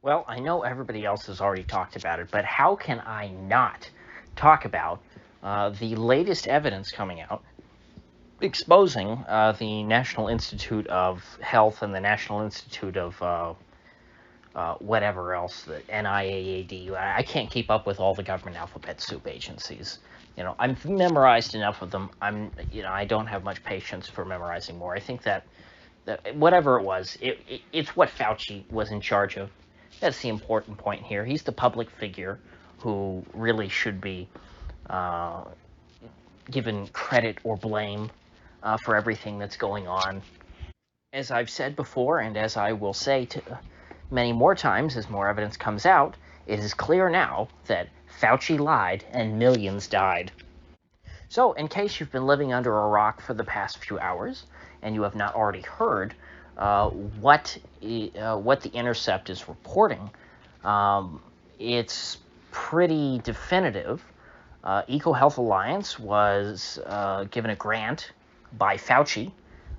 Well, I know everybody else has already talked about it, but how can I not talk about the latest evidence coming out exposing the National Institute of Health and the National Institute of whatever else, the NIAAD. I can't keep up with all the government alphabet soup agencies. I've memorized enough of them. I don't have much patience for memorizing more. I think that whatever it was, it's what Fauci was in charge of. That's the important point here. He's the public figure who really should be uh, given credit or blame for everything that's going on. As I've said before, and as I will say many more times as more evidence comes out, it is clear now that Fauci lied and millions died. So, in case you've been living under a rock for the past few hours and you have not already heard what the Intercept is reporting, it's pretty definitive. EcoHealth Alliance was given a grant by Fauci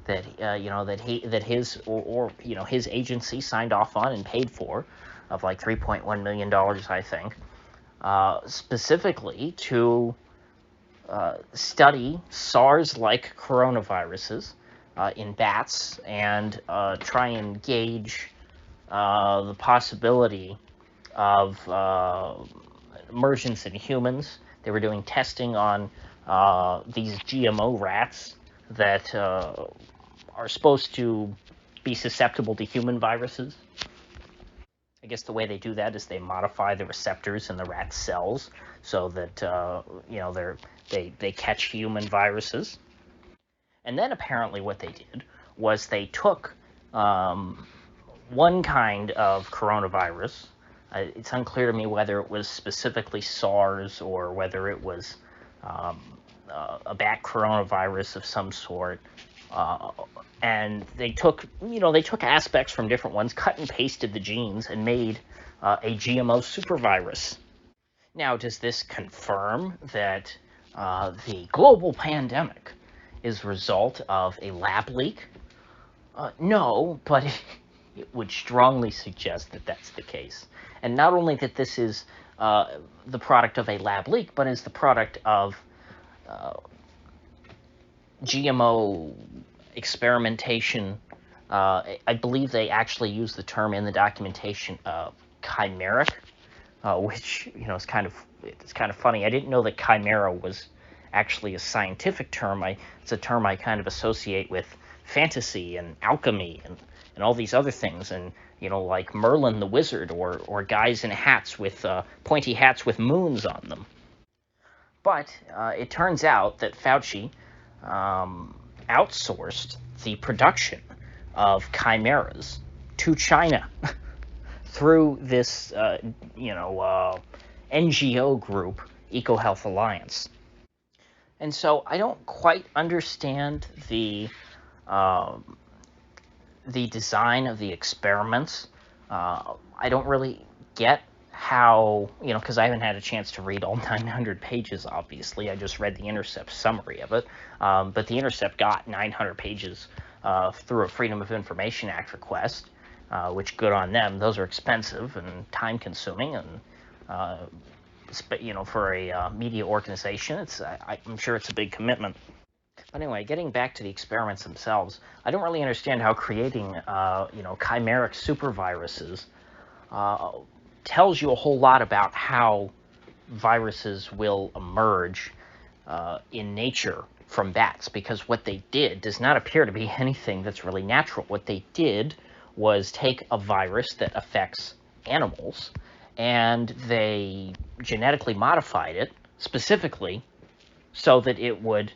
that his agency signed off on and paid for, of like $3.1 million, I think, specifically to study SARS-like coronaviruses in bats and try and gauge the possibility of emergence in humans. They were doing testing on these GMO rats that are supposed to be susceptible to human viruses. I guess the way they do that is they modify the receptors in the rat cells so that they catch human viruses. And then apparently what they did was they took one kind of coronavirus. It's unclear to me whether it was specifically SARS or whether it was a bat coronavirus of some sort. And they took aspects from different ones, cut and pasted the genes, and made a GMO supervirus. Now, does this confirm that the global pandemic is a result of a lab leak? No, but it would strongly suggest that that's the case. And not only that this is the product of a lab leak, but is the product of GMO experimentation. I believe they actually use the term in the documentation chimeric, which is kind of funny. I didn't know that chimera was actually a scientific term. It's a term I kind of associate with fantasy and alchemy and all these other things, and like Merlin the wizard or guys in hats with pointy hats with moons on them. But it turns out that Fauci outsourced the production of chimeras to China through this NGO group, EcoHealth Alliance. And so I don't quite understand the design of the experiments. I don't really get how, because I haven't had a chance to read all 900 pages, obviously. I just read the Intercept summary of it. But the Intercept got 900 pages through a Freedom of Information Act request, which good on them. Those are expensive and time-consuming, and for a media organization, I'm sure it's a big commitment. But anyway, getting back to the experiments themselves, I don't really understand how creating, chimeric superviruses tells you a whole lot about how viruses will emerge in nature from bats, because what they did does not appear to be anything that's really natural. What they did was take a virus that affects animals, and they genetically modified it specifically so that it would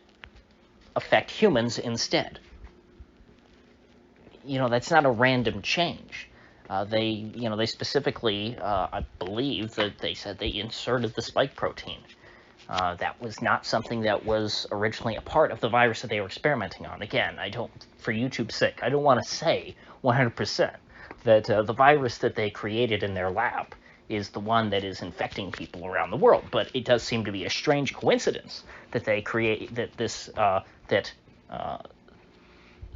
affect humans instead. That's not a random change. They specifically, I believe that they said they inserted the spike protein. That was not something that was originally a part of the virus that they were experimenting on. Again, for YouTube's sake, I don't want to say 100% that the virus that they created in their lab is the one that is infecting people around the world. But it does seem to be a strange coincidence that they create this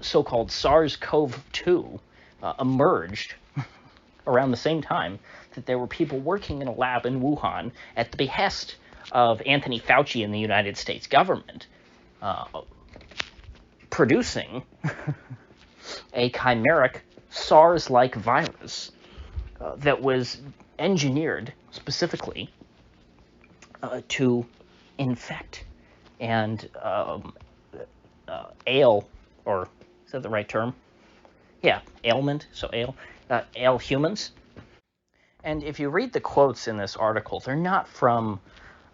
so-called SARS-CoV-2 emerged around the same time that there were people working in a lab in Wuhan at the behest of Anthony Fauci and the United States government, producing a chimeric SARS-like virus that was engineered specifically to infect and ail, or is that the right term? Yeah, ailment, so ail humans. And if you read the quotes in this article, they're not from,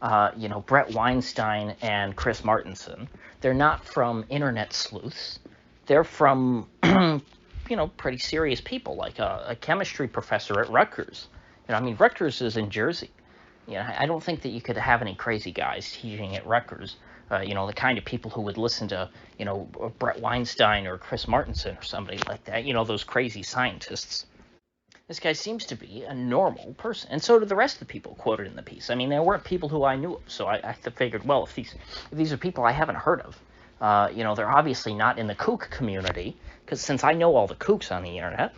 Brett Weinstein and Chris Martenson. They're not from internet sleuths. They're from, pretty serious people, like a chemistry professor at Rutgers. Rutgers is in Jersey. I don't think that you could have any crazy guys teaching at Rutgers. The kind of people who would listen to, Brett Weinstein or Chris Martenson or somebody like that. Those crazy scientists. This guy seems to be a normal person, and so do the rest of the people quoted in the piece. There weren't people who I knew of, so I figured, well, if these are people I haven't heard of, they're obviously not in the kook community, because since I know all the kooks on the internet.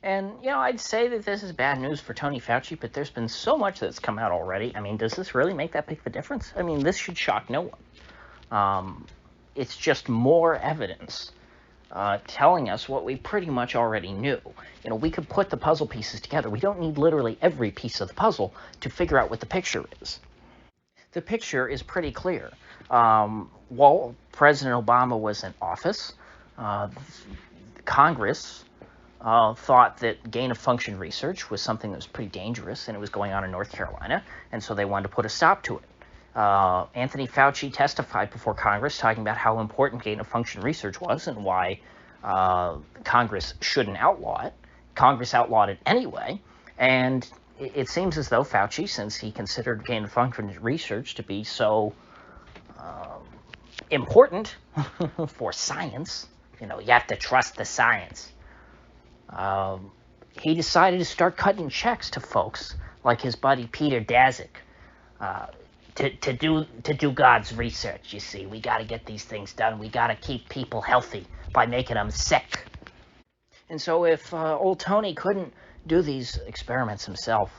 And, I'd say that this is bad news for Tony Fauci, but there's been so much that's come out already. Does this really make that big of a difference? This should shock no one. It's just more evidence telling us what we pretty much already knew. We could put the puzzle pieces together. We don't need literally every piece of the puzzle to figure out what the picture is. The picture is pretty clear. While President Obama was in office, Congress thought that gain-of-function research was something that was pretty dangerous, and it was going on in North Carolina, and so they wanted to put a stop to it. Anthony Fauci testified before Congress talking about how important gain-of-function research was and why Congress shouldn't outlaw it. Congress outlawed it anyway, and it seems as though Fauci, since he considered gain-of-function research to be so important for science, you have to trust the science, he decided to start cutting checks to folks like his buddy Peter Daszak, to do God's research. You see, we got to get these things done. We got to keep people healthy by making them sick. And so if old Tony couldn't do these experiments himself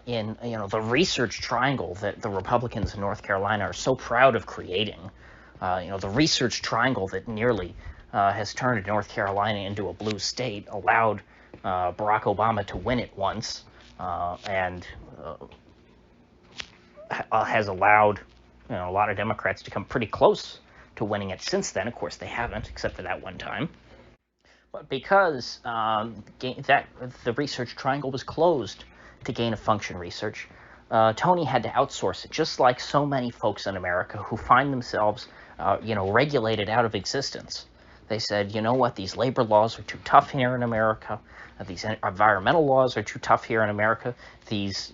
in the research triangle that the Republicans in North Carolina are so proud of creating, the research triangle that nearly has turned North Carolina into a blue state, allowed Barack Obama to win it once, and has allowed a lot of Democrats to come pretty close to winning it since then. Of course, they haven't, except for that one time. But because the research triangle was closed to gain-of-function research, Tony had to outsource it, just like so many folks in America who find themselves, regulated out of existence. They said, you know what, these labor laws are too tough here in America. These environmental laws are too tough here in America. These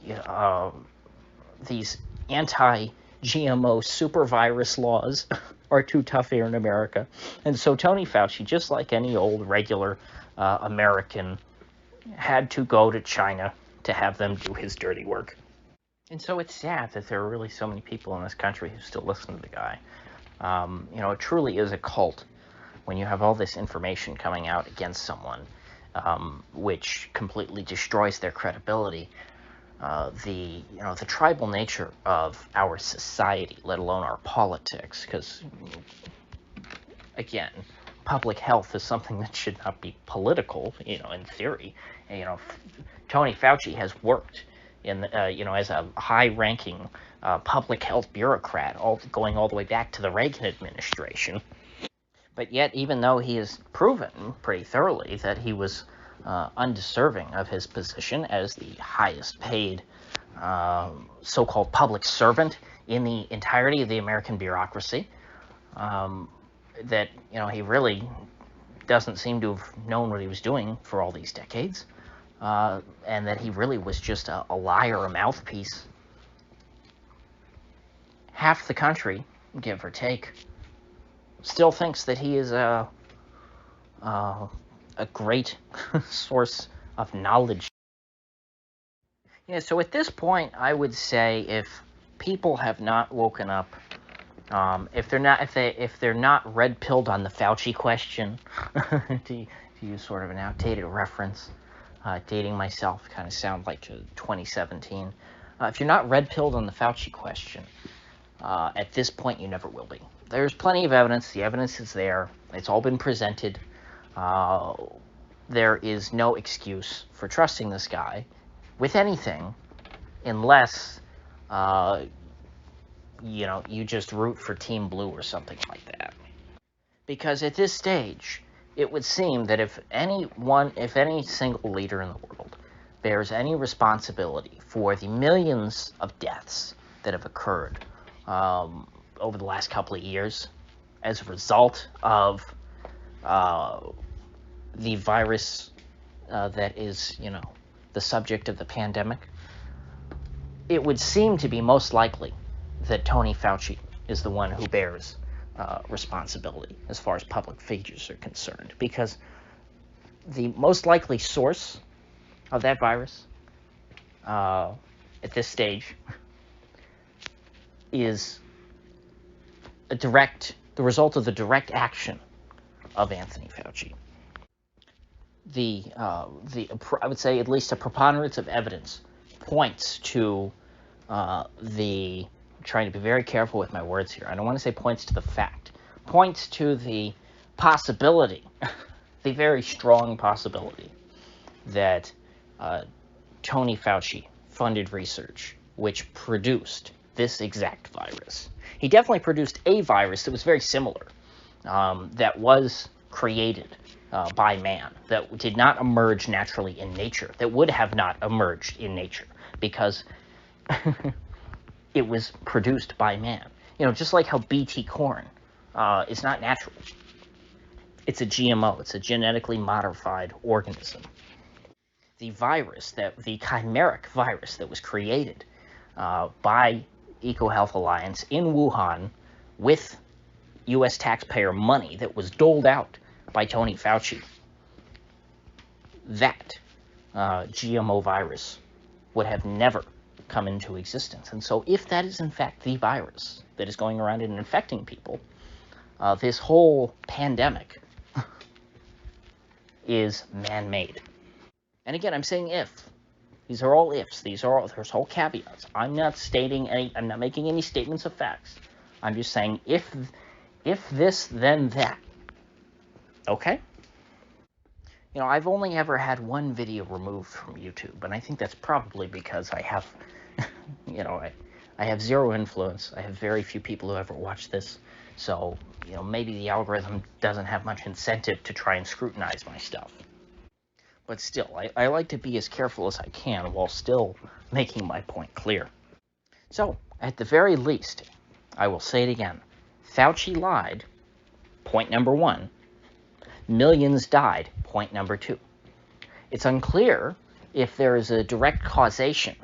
anti-GMO supervirus laws are too tough here in America. And so Tony Fauci, just like any old regular American, had to go to China to have them do his dirty work. And so it's sad that there are really so many people in this country who still listen to the guy. It truly is a cult when you have all this information coming out against someone, which completely destroys their credibility. The tribal nature of our society, let alone our politics, because, again, public health is something that should not be political, in theory. Tony Fauci has worked as a high-ranking public health bureaucrat, going all the way back to the Reagan administration. But yet, even though he has proven pretty thoroughly that he was undeserving of his position as the highest paid so-called public servant in the entirety of the American bureaucracy, that he really doesn't seem to have known what he was doing for all these decades, and that he really was just a liar, a mouthpiece. Half the country, give or take, still thinks that he is a great source of knowledge. Yeah, so at this point, I would say if people have not woken up, if they're not red-pilled on the Fauci question, to use sort of an outdated reference, dating myself, kind of sound like 2017. If you're not red-pilled on the Fauci question, at this point you never will be. There's plenty of evidence. The evidence is there. It's all been presented. There is no excuse for trusting this guy with anything unless, you just root for Team Blue or something like that. Because at this stage, it would seem that if any single leader in the world bears any responsibility for the millions of deaths that have occurred over the last couple of years as a result of the virus that is, the subject of the pandemic, it would seem to be most likely that Tony Fauci is the one who bears responsibility as far as public figures are concerned, because the most likely source of that virus at this stage is the result of the direct action of Anthony Fauci. I would say at least a preponderance of evidence points to I'm trying to be very careful with my words here. I don't want to say points to the fact. Points to the possibility, the very strong possibility, that Tony Fauci funded research which produced this exact virus. He definitely produced a virus that was very similar, that was created by man, that did not emerge naturally in nature, that would have not emerged in nature, because it was produced by man. Just like how BT corn is not natural. It's a GMO. It's a genetically modified organism. The Chimeric virus that was created by EcoHealth Alliance in Wuhan with U.S. taxpayer money that was doled out by Tony Fauci, that GMO virus would have never come into existence. And so if that is in fact the virus that is going around and infecting people, this whole pandemic is man-made. And again, I'm saying if. These are all ifs. There's whole caveats. I'm not making any statements of facts. I'm just saying if this, then that. Okay? I've only ever had one video removed from YouTube, and I think that's probably because I have, I have zero influence. I have very few people who ever watch this, so, maybe the algorithm doesn't have much incentive to try and scrutinize my stuff. But still, I like to be as careful as I can while still making my point clear. So, at the very least, I will say it again. Fauci lied, point number one. Millions died, point number two. It's unclear if there is a direct causation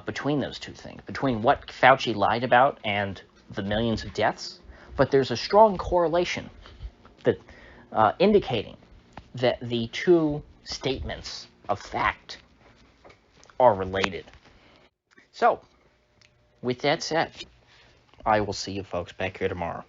between those two things, between what Fauci lied about and the millions of deaths, but there's a strong correlation that indicating that the two statements of fact are related. So, with that said, I will see you folks back here tomorrow.